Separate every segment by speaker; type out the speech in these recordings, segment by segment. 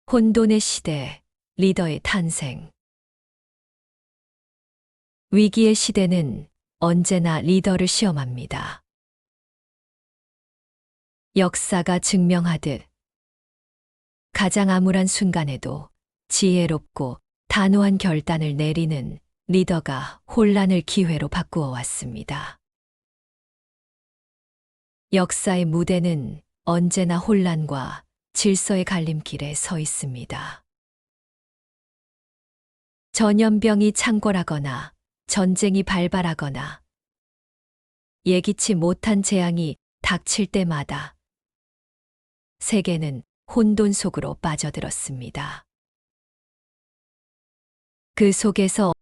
Speaker 1: 혼돈의 시대, 리더의 탄생. 위기의 시대는 언제나 리더를 시험합니다. 역사가 증명하듯 가장 암울한 순간에도 지혜롭고 단호한 결단을 내리는 리더가 혼란을 기회로 바꾸어 왔습니다. 역사의 무대는 언제나 혼란과 질서의 갈림길에 서 있습니다. 전염병이 창궐하거나 전쟁이 발발하거나 예기치 못한 재앙이 닥칠 때마다 세계는 혼돈 속으로 빠져들었습니다. 그 속에서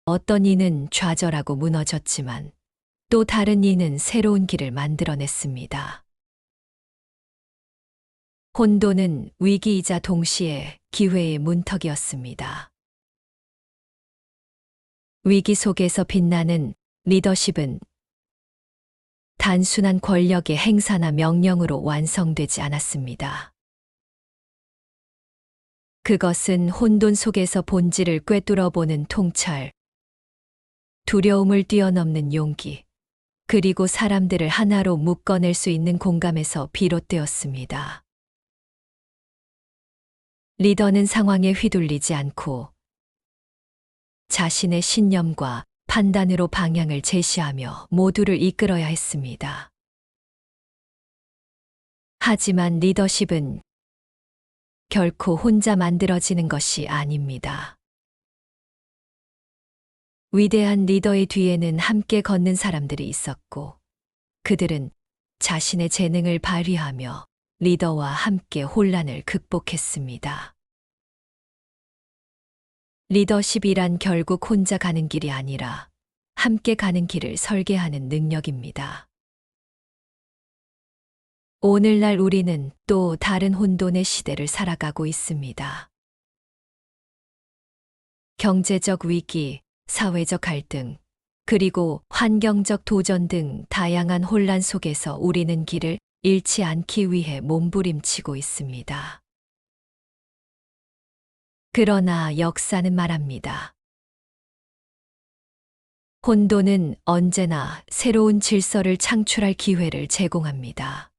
Speaker 1: 어떤 이는 좌절하고 무너졌지만 또 다른 이는 새로운 길을 만들어냈습니다. 혼돈은 위기이자 동시에 기회의 문턱이었습니다. 위기 속에서 빛나는 리더십은 단순한 권력의 행사나 명령으로 완성되지 않았습니다. 그것은 혼돈 속에서 본질을 꿰뚫어 보는 통찰, 두려움을 뛰어넘는 용기, 그리고 사람들을 하나로 묶어낼 수 있는 공감에서 비롯되었습니다. 리더는 상황에 휘둘리지 않고 자신의 신념과 판단으로 방향을 제시하며 모두를 이끌어야 했습니다. 하지만 리더십은 결코 혼자 만들어지는 것이 아닙니다. 위대한 리더의 뒤에는 함께 걷는 사람들이 있었고, 그들은 자신의 재능을 발휘하며 리더와 함께 혼란을 극복했습니다. 리더십이란 결국 혼자 가는 길이 아니라 함께 가는 길을 설계하는 능력입니다. 오늘날 우리는 또 다른 혼돈의 시대를 살아가고 있습니다. 경제적 위기, 사회적 갈등, 그리고 환경적 도전 등 다양한 혼란 속에서 우리는 길을 잃지 않기 위해 몸부림치고 있습니다. 그러나 역사는 말합니다. 혼돈은 언제나 새로운 질서를 창출할 기회를 제공합니다.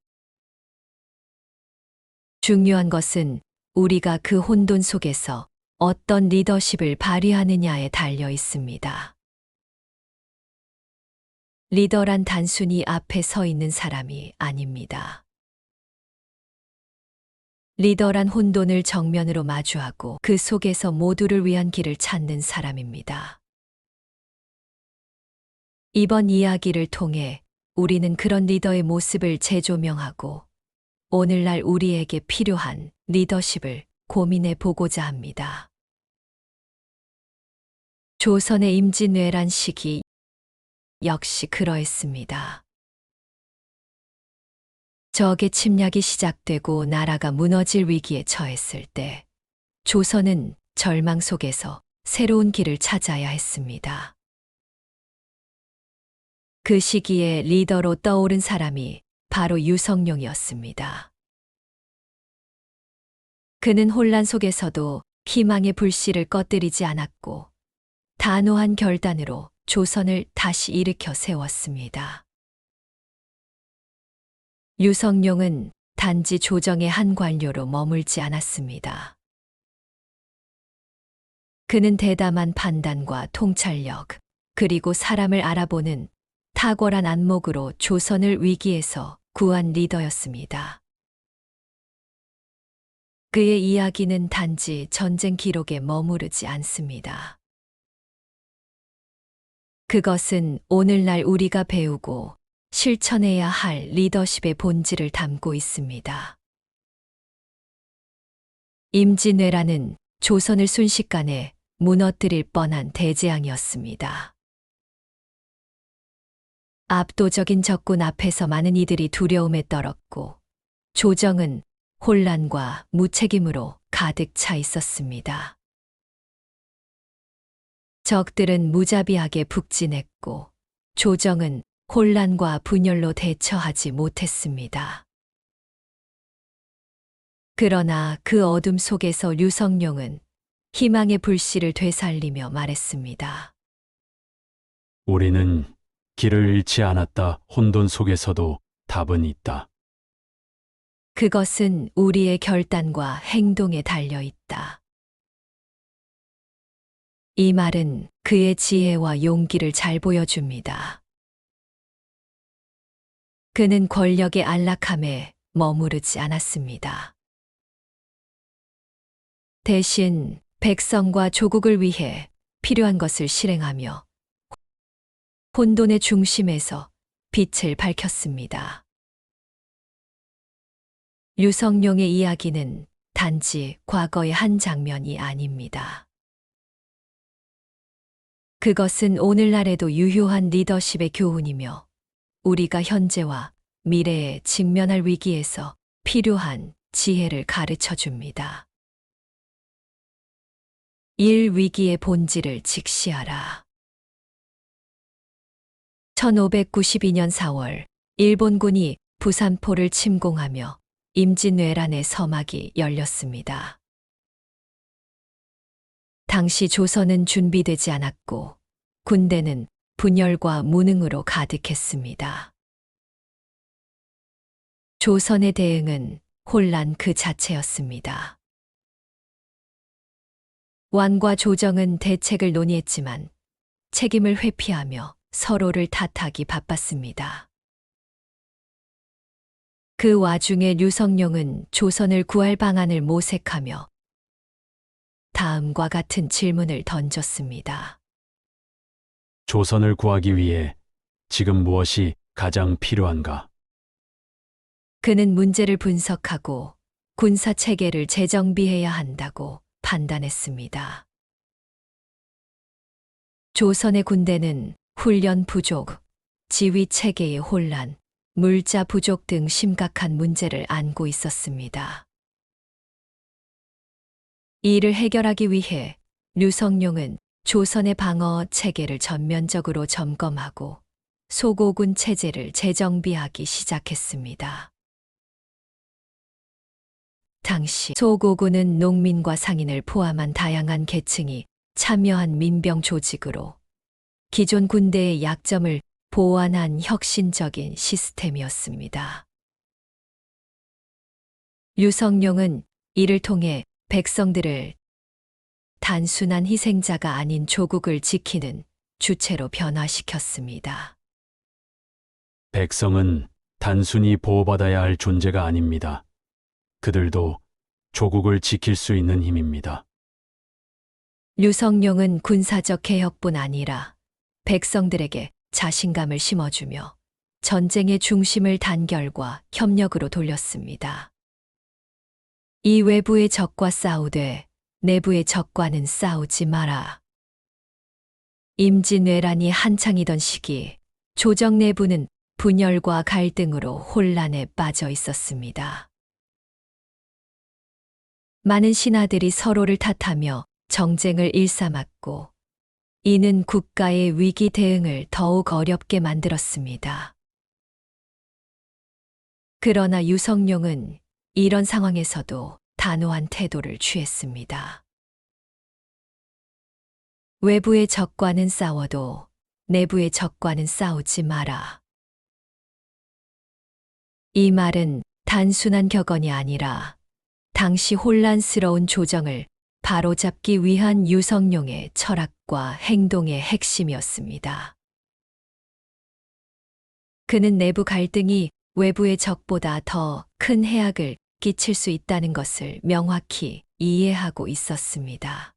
Speaker 1: 중요한 것은 우리가 그 혼돈 속에서 어떤 리더십을 발휘하느냐에 달려 있습니다. 리더란 단순히 앞에 서 있는 사람이 아닙니다. 리더란 혼돈을 정면으로 마주하고 그 속에서 모두를 위한 길을 찾는 사람입니다. 이번 이야기를 통해 우리는 그런 리더의 모습을 재조명하고 오늘날 우리에게 필요한 리더십을 고민해 보고자 합니다. 조선의 임진왜란 시기 역시 그러했습니다. 적의 침략이 시작되고 나라가 무너질 위기에 처했을 때 조선은 절망 속에서 새로운 길을 찾아야 했습니다. 그 시기에 리더로 떠오른 사람이 바로 유성룡이었습니다. 그는 혼란 속에서도 희망의 불씨를 꺼뜨리지 않았고 단호한 결단으로 조선을 다시 일으켜 세웠습니다. 유성룡은 단지 조정의 한 관료로 머물지 않았습니다. 그는 대담한 판단과 통찰력, 그리고 사람을 알아보는 탁월한 안목으로 조선을 위기에서 구한 리더였습니다. 그의 이야기는 단지 전쟁 기록에 머무르지 않습니다. 그것은 오늘날 우리가 배우고 실천해야 할 리더십의 본질을 담고 있습니다. 임진왜란은 조선을 순식간에 무너뜨릴 뻔한 대재앙이었습니다. 압도적인 적군 앞에서 많은 이들이 두려움에 떨었고 조정은 혼란과 무책임으로 가득 차 있었습니다. 적들은 무자비하게 북진했고 조정은 혼란과 분열로 대처하지 못했습니다. 그러나 그 어둠 속에서 류성룡은 희망의 불씨를 되살리며 말했습니다.
Speaker 2: 우리는 길을 잃지 않았다. 혼돈 속에서도 답은 있다.
Speaker 1: 그것은 우리의 결단과 행동에 달려 있다. 이 말은 그의 지혜와 용기를 잘 보여줍니다. 그는 권력의 안락함에 머무르지 않았습니다. 대신 백성과 조국을 위해 필요한 것을 실행하며 혼돈의 중심에서 빛을 밝혔습니다. 류성룡의 이야기는 단지 과거의 한 장면이 아닙니다. 그것은 오늘날에도 유효한 리더십의 교훈이며 우리가 현재와 미래에 직면할 위기에서 필요한 지혜를 가르쳐 줍니다. 일 위기의 본질을 직시하라. 1592년 4월, 일본군이 부산포를 침공하며 임진왜란의 서막이 열렸습니다. 당시 조선은 준비되지 않았고 군대는 분열과 무능으로 가득했습니다. 조선의 대응은 혼란 그 자체였습니다. 왕과 조정은 대책을 논의했지만 책임을 회피하며 서로를 탓하기 바빴습니다. 그 와중에 류성룡은 조선을 구할 방안을 모색하며 다음과 같은 질문을 던졌습니다.
Speaker 2: 조선을 구하기 위해 지금 무엇이 가장 필요한가?
Speaker 1: 그는 문제를 분석하고 군사 체계를 재정비해야 한다고 판단했습니다. 조선의 군대는 훈련 부족, 지휘 체계의 혼란, 물자 부족 등 심각한 문제를 안고 있었습니다. 이를 해결하기 위해 류성룡은 조선의 방어 체계를 전면적으로 점검하고 소고군 체제를 재정비하기 시작했습니다. 당시 소고군은 농민과 상인을 포함한 다양한 계층이 참여한 민병 조직으로 기존 군대의 약점을 보완한 혁신적인 시스템이었습니다. 류성룡은 이를 통해 백성들을 단순한 희생자가 아닌 조국을 지키는 주체로 변화시켰습니다.
Speaker 2: 백성은 단순히 보호받아야 할 존재가 아닙니다. 그들도 조국을 지킬 수 있는 힘입니다.
Speaker 1: 류성룡은 군사적 개혁뿐 아니라 백성들에게 자신감을 심어주며 전쟁의 중심을 단결과 협력으로 돌렸습니다. 이 외부의 적과 싸우되 내부의 적과는 싸우지 마라. 임진왜란이 한창이던 시기 조정 내부는 분열과 갈등으로 혼란에 빠져 있었습니다. 많은 신하들이 서로를 탓하며 정쟁을 일삼았고 이는 국가의 위기 대응을 더욱 어렵게 만들었습니다. 그러나 류성룡은 이런 상황에서도 단호한 태도를 취했습니다. 외부의 적과는 싸워도 내부의 적과는 싸우지 마라. 이 말은 단순한 격언이 아니라 당시 혼란스러운 조정을 바로잡기 위한 류성룡의 철학과 행동의 핵심이었습니다. 그는 내부 갈등이 외부의 적보다 더 큰 해악을 끼칠 수 있다는 것을 명확히 이해하고 있었습니다.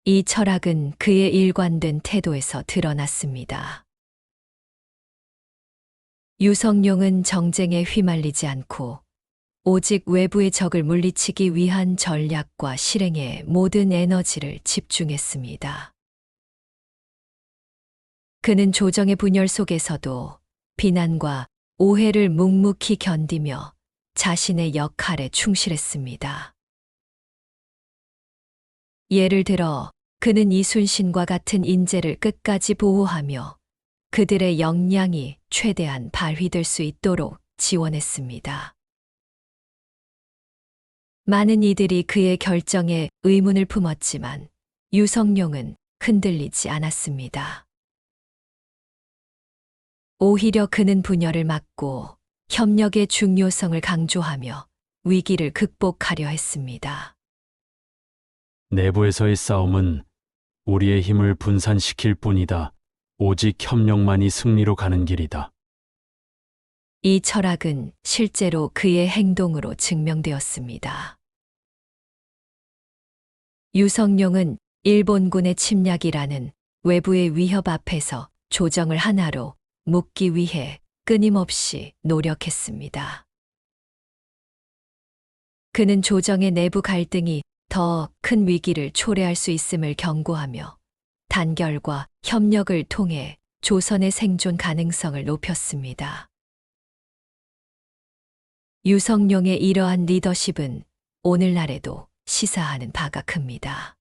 Speaker 1: 이 철학은 그의 일관된 태도에서 드러났습니다. 류성룡은 정쟁에 휘말리지 않고 오직 외부의 적을 물리치기 위한 전략과 실행에 모든 에너지를 집중했습니다. 그는 조정의 분열 속에서도 비난과 오해를 묵묵히 견디며 자신의 역할에 충실했습니다. 예를 들어 그는 이순신과 같은 인재를 끝까지 보호하며 그들의 역량이 최대한 발휘될 수 있도록 지원했습니다. 많은 이들이 그의 결정에 의문을 품었지만 유성룡은 흔들리지 않았습니다. 오히려 그는 분열을 막고 협력의 중요성을 강조하며 위기를 극복하려 했습니다.
Speaker 2: 내부에서의 싸움은 우리의 힘을 분산시킬 뿐이다. 오직 협력만이 승리로 가는 길이다.
Speaker 1: 이 철학은 실제로 그의 행동으로 증명되었습니다. 유성룡은 일본군의 침략이라는 외부의 위협 앞에서 조정을 하나로 묶기 위해 끊임없이 노력했습니다. 그는 조정의 내부 갈등이 더 큰 위기를 초래할 수 있음을 경고하며 단결과 협력을 통해 조선의 생존 가능성을 높였습니다. 유성룡의 이러한 리더십은 오늘날에도 시사하는 바가 큽니다.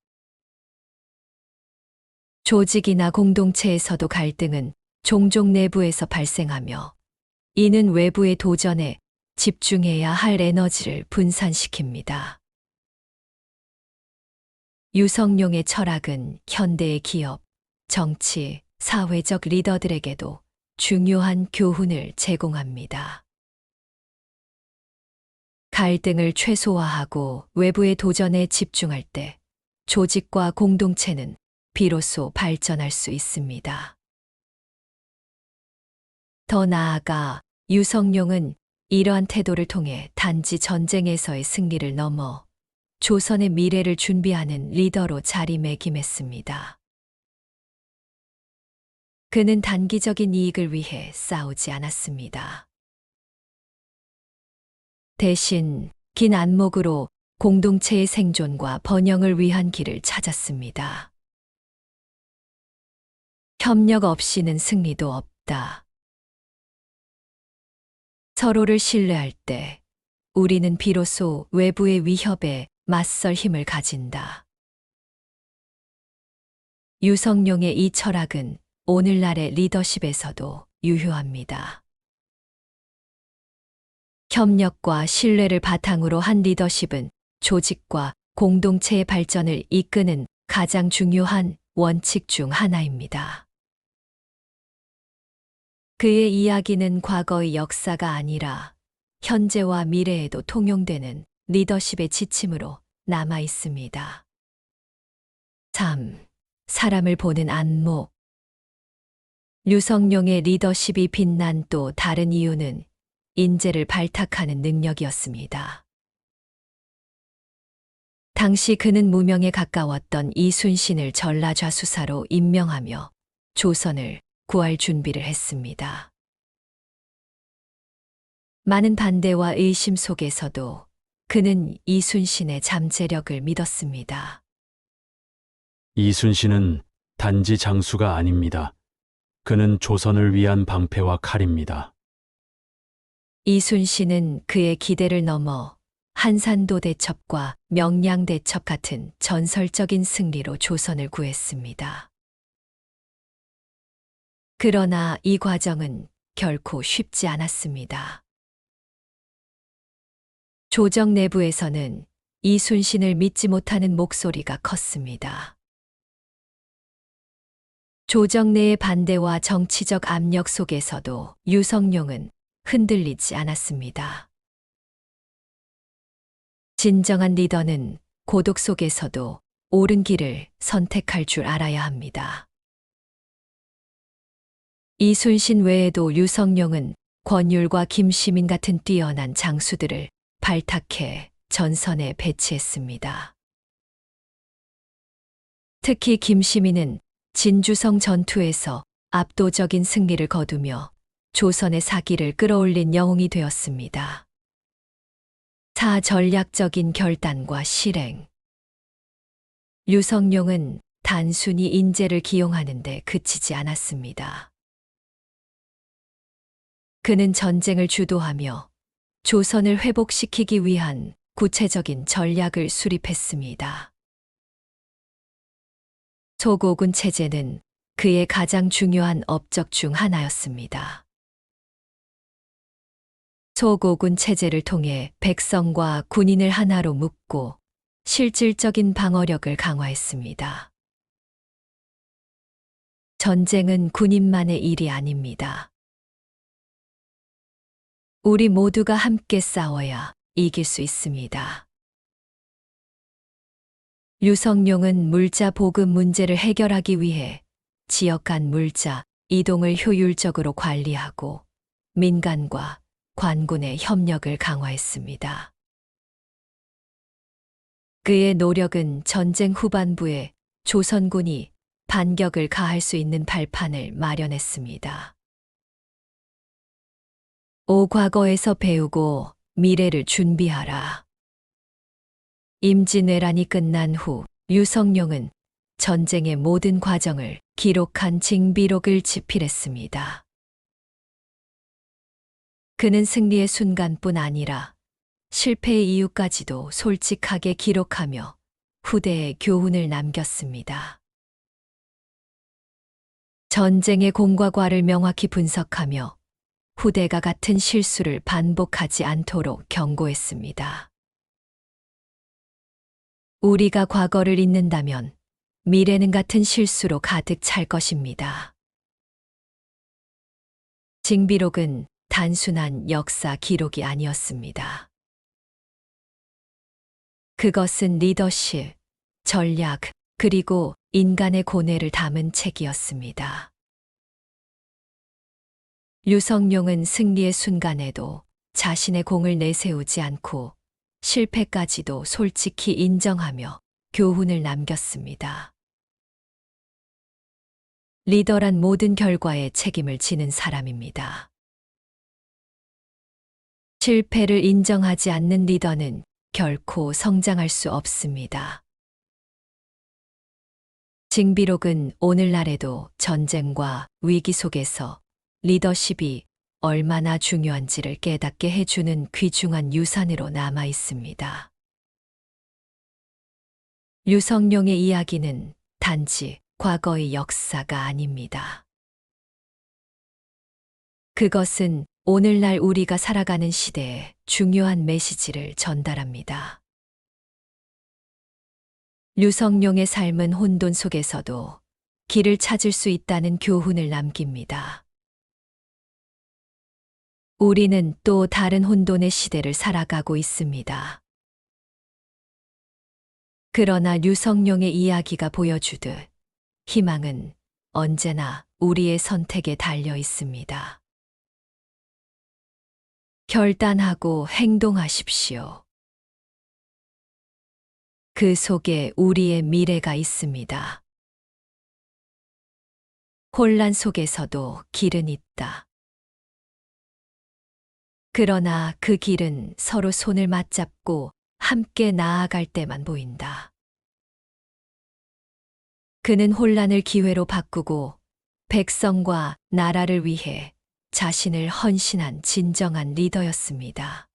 Speaker 1: 조직이나 공동체에서도 갈등은 종종 내부에서 발생하며 이는 외부의 도전에 집중해야 할 에너지를 분산시킵니다. 유성룡의 철학은 현대의 기업, 정치, 사회적 리더들에게도 중요한 교훈을 제공합니다. 갈등을 최소화하고 외부의 도전에 집중할 때 조직과 공동체는 비로소 발전할 수 있습니다. 더 나아가 유성룡은 이러한 태도를 통해 단지 전쟁에서의 승리를 넘어 조선의 미래를 준비하는 리더로 자리매김했습니다. 그는 단기적인 이익을 위해 싸우지 않았습니다. 대신 긴 안목으로 공동체의 생존과 번영을 위한 길을 찾았습니다. 협력 없이는 승리도 없다. 서로를 신뢰할 때 우리는 비로소 외부의 위협에 맞설 힘을 가진다. 유성룡의 이 철학은 오늘날의 리더십에서도 유효합니다. 협력과 신뢰를 바탕으로 한 리더십은 조직과 공동체의 발전을 이끄는 가장 중요한 원칙 중 하나입니다. 그의 이야기는 과거의 역사가 아니라 현재와 미래에도 통용되는 리더십의 지침으로 남아 있습니다. 3. 사람을 보는 안목. 유성룡의 리더십이 빛난 또 다른 이유는 인재를 발탁하는 능력이었습니다. 당시 그는 무명에 가까웠던 이순신을 전라좌수사로 임명하며 조선을 구할 준비를 했습니다. 많은 반대와 의심 속에서도 그는 이순신의 잠재력을 믿었습니다.
Speaker 2: 이순신은 단지 장수가 아닙니다. 그는 조선을 위한 방패와 칼입니다.
Speaker 1: 이순신은 그의 기대를 넘어 한산도 대첩과 명량 대첩 같은 전설적인 승리로 조선을 구했습니다. 그러나 이 과정은 결코 쉽지 않았습니다. 조정 내부에서는 이순신을 믿지 못하는 목소리가 컸습니다. 조정 내의 반대와 정치적 압력 속에서도 유성룡은 흔들리지 않았습니다. 진정한 리더는 고독 속에서도 옳은 길을 선택할 줄 알아야 합니다. 이순신 외에도 유성룡은 권율과 김시민 같은 뛰어난 장수들을 발탁해 전선에 배치했습니다. 특히 김시민은 진주성 전투에서 압도적인 승리를 거두며 조선의 사기를 끌어올린 영웅이 되었습니다. 4. 전략적인 결단과 실행. 유성룡은 단순히 인재를 기용하는 데 그치지 않았습니다. 그는 전쟁을 주도하며 조선을 회복시키기 위한 구체적인 전략을 수립했습니다. 소고군 체제는 그의 가장 중요한 업적 중 하나였습니다. 소고군 체제를 통해 백성과 군인을 하나로 묶고 실질적인 방어력을 강화했습니다. 전쟁은 군인만의 일이 아닙니다. 우리 모두가 함께 싸워야 이길 수 있습니다. 류성룡은 물자 보급 문제를 해결하기 위해 지역 간 물자 이동을 효율적으로 관리하고 민간과 관군의 협력을 강화했습니다. 그의 노력은 전쟁 후반부에 조선군이 반격을 가할 수 있는 발판을 마련했습니다. 과거에서 배우고 미래를 준비하라. 임진왜란이 끝난 후 류성룡은 전쟁의 모든 과정을 기록한 징비록을 집필했습니다. 그는 승리의 순간뿐 아니라 실패의 이유까지도 솔직하게 기록하며 후대에 교훈을 남겼습니다. 전쟁의 공과 과를 명확히 분석하며 후대가 같은 실수를 반복하지 않도록 경고했습니다. 우리가 과거를 잊는다면 미래는 같은 실수로 가득 찰 것입니다. 징비록은 단순한 역사 기록이 아니었습니다. 그것은 리더십, 전략, 그리고 인간의 고뇌를 담은 책이었습니다. 류성룡은 승리의 순간에도 자신의 공을 내세우지 않고 실패까지도 솔직히 인정하며 교훈을 남겼습니다. 리더란 모든 결과에 책임을 지는 사람입니다. 실패를 인정하지 않는 리더는 결코 성장할 수 없습니다. 징비록은 오늘날에도 전쟁과 위기 속에서 리더십이 얼마나 중요한지를 깨닫게 해주는 귀중한 유산으로 남아 있습니다. 류성룡의 이야기는 단지 과거의 역사가 아닙니다. 그것은 오늘날 우리가 살아가는 시대에 중요한 메시지를 전달합니다. 류성룡의 삶은 혼돈 속에서도 길을 찾을 수 있다는 교훈을 남깁니다. 우리는 또 다른 혼돈의 시대를 살아가고 있습니다. 그러나 류성룡의 이야기가 보여주듯 희망은 언제나 우리의 선택에 달려 있습니다. 결단하고 행동하십시오. 그 속에 우리의 미래가 있습니다. 혼란 속에서도 길은 있다. 그러나 그 길은 서로 손을 맞잡고 함께 나아갈 때만 보인다. 그는 혼란을 기회로 바꾸고 백성과 나라를 위해 자신을 헌신한 진정한 리더였습니다.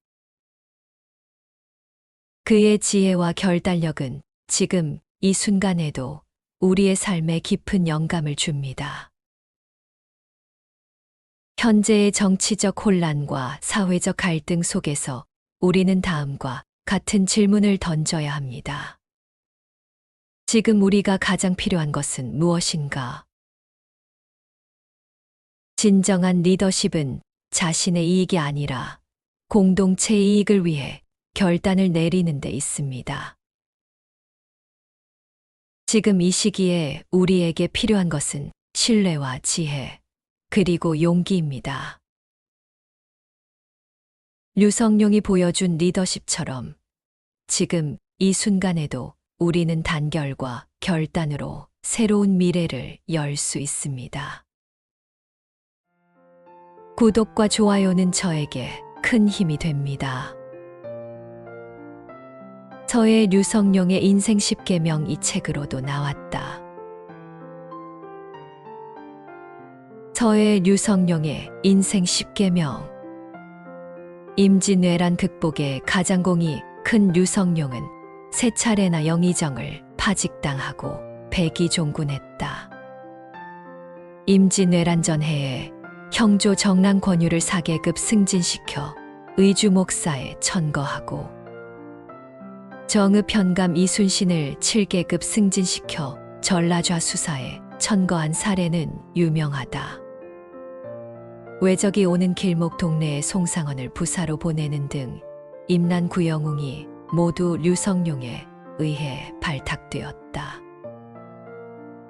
Speaker 1: 그의 지혜와 결단력은 지금 이 순간에도 우리의 삶에 깊은 영감을 줍니다. 현재의 정치적 혼란과 사회적 갈등 속에서 우리는 다음과 같은 질문을 던져야 합니다. 지금 우리가 가장 필요한 것은 무엇인가? 진정한 리더십은 자신의 이익이 아니라 공동체의 이익을 위해 결단을 내리는 데 있습니다. 지금 이 시기에 우리에게 필요한 것은 신뢰와 지혜, 그리고 용기입니다. 류성룡이 보여준 리더십처럼 지금 이 순간에도 우리는 단결과 결단으로 새로운 미래를 열 수 있습니다. 구독과 좋아요는 저에게 큰 힘이 됩니다. 저의 류성룡의 인생 10계명 이 책으로도 나왔다. 저의 류성룡의 인생 10계명. 임진왜란 극복에 가장공이 큰 류성룡은 세 차례나 영의정을 파직당하고 백의종군했다. 임진왜란 전해에 형조 정랑 권유를 4계급 승진시켜 의주 목사에 천거하고 정읍 현감 이순신을 7계급 승진시켜 전라좌 수사에 천거한 사례는 유명하다. 외적이 오는 길목 동네의 송상헌을 부사로 보내는 등 임난 구영웅이 모두 류성룡에 의해 발탁되었다.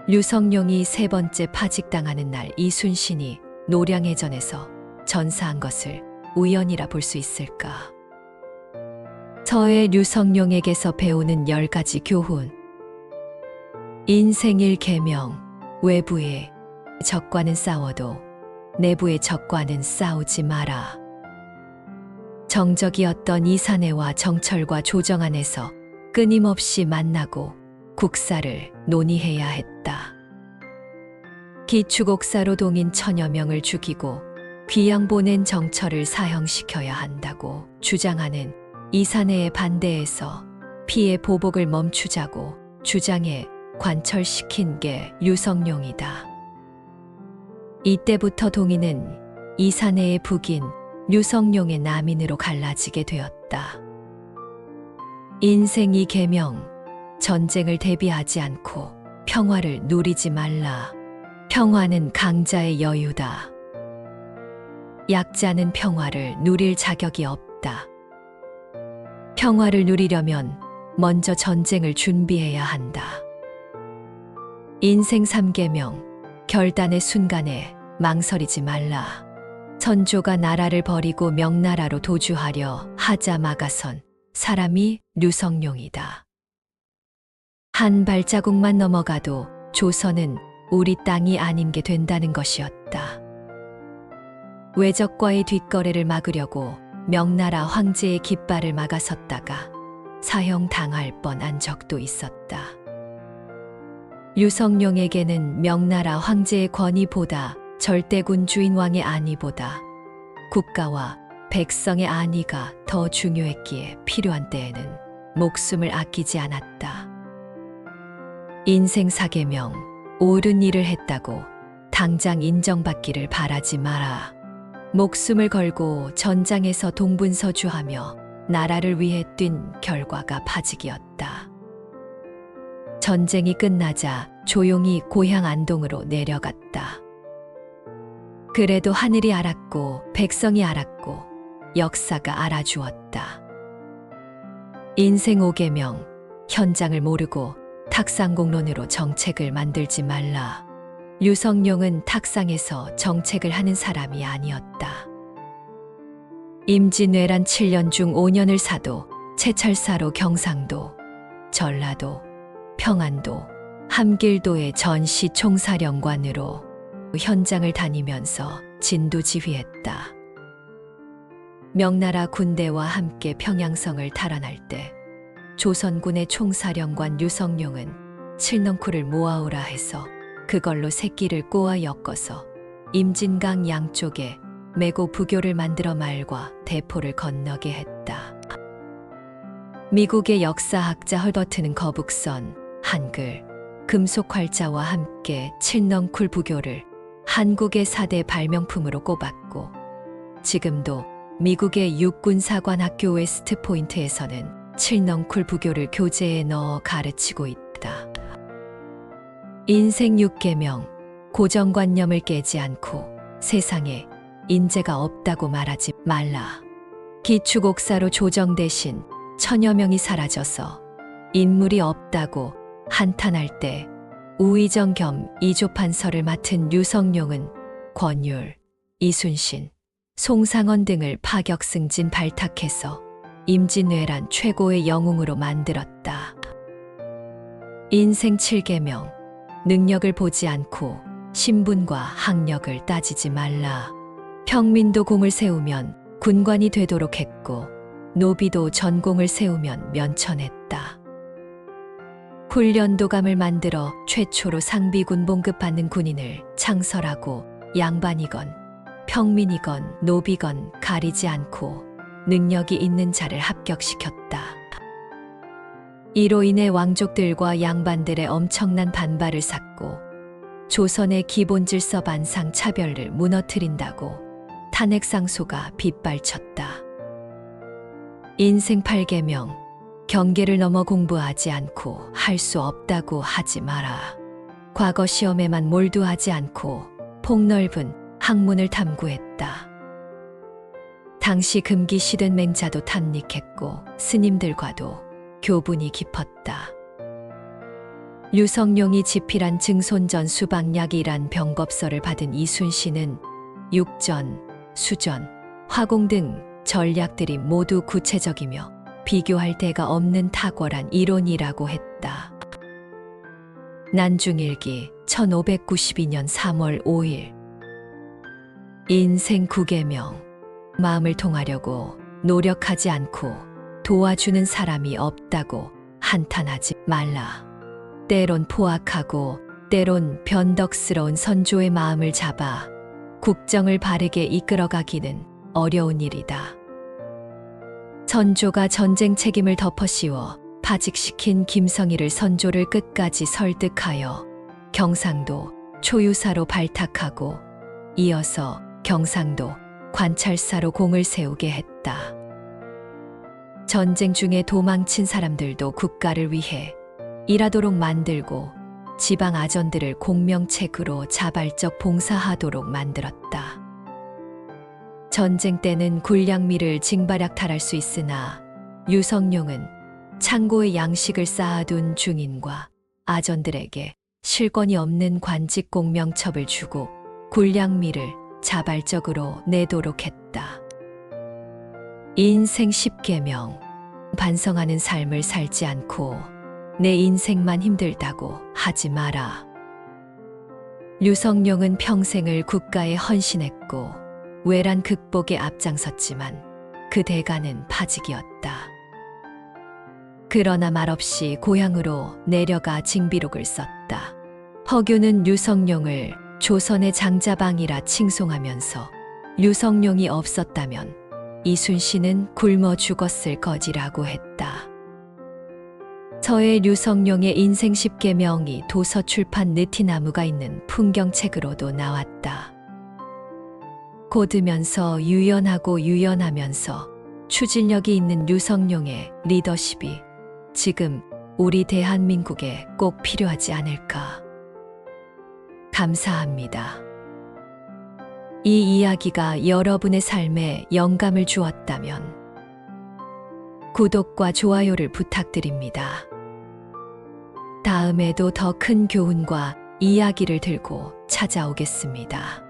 Speaker 1: 류성룡이 세 번째 파직당하는 날 이순신이 노량해전에서 전사한 것을 우연이라 볼 수 있을까? 서해 류성룡에게서 배우는 10가지 교훈. 인생일 계명. 외부의 적과는 싸워도 내부의 적과는 싸우지 마라. 정적이었던 이사내와 정철과 조정 안에서 끊임없이 만나고 국사를 논의해야 했다. 기축옥사로 동인 천여 명을 죽이고 귀양 보낸 정철을 사형시켜야 한다고 주장하는 이사내의 반대에서 피해 보복을 멈추자고 주장해 관철시킨 게 류성룡이다. 이때부터 동인은 이사내의 북인 류성룡의 남인으로 갈라지게 되었다. 인생이 계명. 전쟁을 대비하지 않고 평화를 누리지 말라. 평화는 강자의 여유다. 약자는 평화를 누릴 자격이 없다. 평화를 누리려면 먼저 전쟁을 준비해야 한다. 인생 3계명. 결단의 순간에 망설이지 말라. 선조가 나라를 버리고 명나라로 도주하려 하자 막아선 사람이 류성룡이다. 한 발자국만 넘어가도 조선은 우리 땅이 아닌 게 된다는 것이었다. 외적과의 뒷거래를 막으려고 명나라 황제의 깃발을 막아섰다가 사형당할 뻔한 적도 있었다. 류성룡에게는 명나라 황제의 권위보다 절대군 주인왕의 안위보다 국가와 백성의 안위가 더 중요했기에 필요한 때에는 목숨을 아끼지 않았다. 인생 4계명. 옳은 일을 했다고 당장 인정받기를 바라지 마라. 목숨을 걸고 전장에서 동분서주하며 나라를 위해 뛴 결과가 파직이었다. 전쟁이 끝나자 조용히 고향 안동으로 내려갔다. 그래도 하늘이 알았고 백성이 알았고 역사가 알아주었다. 인생 5계명. 현장을 모르고 탁상공론으로 정책을 만들지 말라. 류성룡은 탁상에서 정책을 하는 사람이 아니었다. 임진왜란 7년 중 5년을 사도 채찰사로 경상도, 전라도, 평안도, 함길도의 전시 총사령관으로 현장을 다니면서 진두지휘했다. 명나라 군대와 함께 평양성을 탈환할 때 조선군의 총사령관 류성룡은 칠넝쿨을 모아오라 해서 그걸로 새끼를 꼬아 엮어서 임진강 양쪽에 메고 부교를 만들어 말과 대포를 건너게 했다. 미국의 역사학자 헐버트는 거북선, 한글, 금속활자와 함께 칠넝쿨 부교를 한국의 4대 발명품으로 꼽았고 지금도 미국의 육군사관학교 웨스트포인트에서는 칠넝쿨 부교를 교재에 넣어 가르치고 있다. 인생 6계명. 고정관념을 깨지 않고 세상에 인재가 없다고 말하지 말라. 기축옥사로 조정 대신 천여 명이 사라져서 인물이 없다고 한탄할 때 우의정 겸 이조판서를 맡은 류성룡은 권율, 이순신, 송상헌 등을 파격승진 발탁해서 임진왜란 최고의 영웅으로 만들었다. 인생 7계명. 능력을 보지 않고 신분과 학력을 따지지 말라. 평민도 공을 세우면 군관이 되도록 했고 노비도 전공을 세우면 면천했다. 훈련도감을 만들어 최초로 상비군 봉급받는 군인을 창설하고 양반이건 평민이건 노비건 가리지 않고 능력이 있는 자를 합격시켰다. 이로 인해 왕족들과 양반들의 엄청난 반발을 샀고 조선의 기본 질서 반상 차별을 무너뜨린다고 탄핵상소가 빗발쳤다. 인생 8계명. 경계를 넘어 공부하지 않고 할 수 없다고 하지 마라. 과거 시험에만 몰두하지 않고 폭넓은 학문을 탐구했다. 당시 금기시된 맹자도 탐닉했고 스님들과도 교분이 깊었다. 류성룡이 집필한 증손전 수박약이란 병법서를 받은 이순신은 육전, 수전, 화공 등 전략들이 모두 구체적이며 비교할 데가 없는 탁월한 이론이라고 했다. 난중일기 1592년 3월 5일. 인생 9계명. 마음을 통하려고 노력하지 않고 도와주는 사람이 없다고 한탄하지 말라. 때론 포악하고 때론 변덕스러운 선조의 마음을 잡아 국정을 바르게 이끌어가기는 어려운 일이다. 선조가 전쟁 책임을 덮어씌워 파직시킨 김성희를 선조를 끝까지 설득하여 경상도 초유사로 발탁하고 이어서 경상도 관찰사로 공을 세우게 했다. 전쟁 중에 도망친 사람들도 국가를 위해 일하도록 만들고 지방 아전들을 공명책으로 자발적 봉사하도록 만들었다. 전쟁 때는 군량미를 징발약탈할 수 있으나 류성룡은 창고에 양식을 쌓아둔 중인과 아전들에게 실권이 없는 관직 공명첩을 주고 군량미를 자발적으로 내도록 했다. 인생 10계명. 반성하는 삶을 살지 않고 내 인생만 힘들다고 하지 마라. 류성룡은 평생을 국가에 헌신했고 외란 극복에 앞장섰지만 그 대가는 파직이었다. 그러나 말없이 고향으로 내려가 징비록을 썼다. 허교는 류성룡을 조선의 장자방이라 칭송하면서 류성룡이 없었다면 이순신은 굶어 죽었을 것이라고 했다. 서해 류성룡의 인생 10계명이 도서 출판 느티나무가 있는 풍경책으로도 나왔다. 고드면서 유연하고 유연하면서 추진력이 있는 류성룡의 리더십이 지금 우리 대한민국에 꼭 필요하지 않을까. 감사합니다. 이 이야기가 여러분의 삶에 영감을 주었다면 구독과 좋아요를 부탁드립니다. 다음에도 더 큰 교훈과 이야기를 들고 찾아오겠습니다.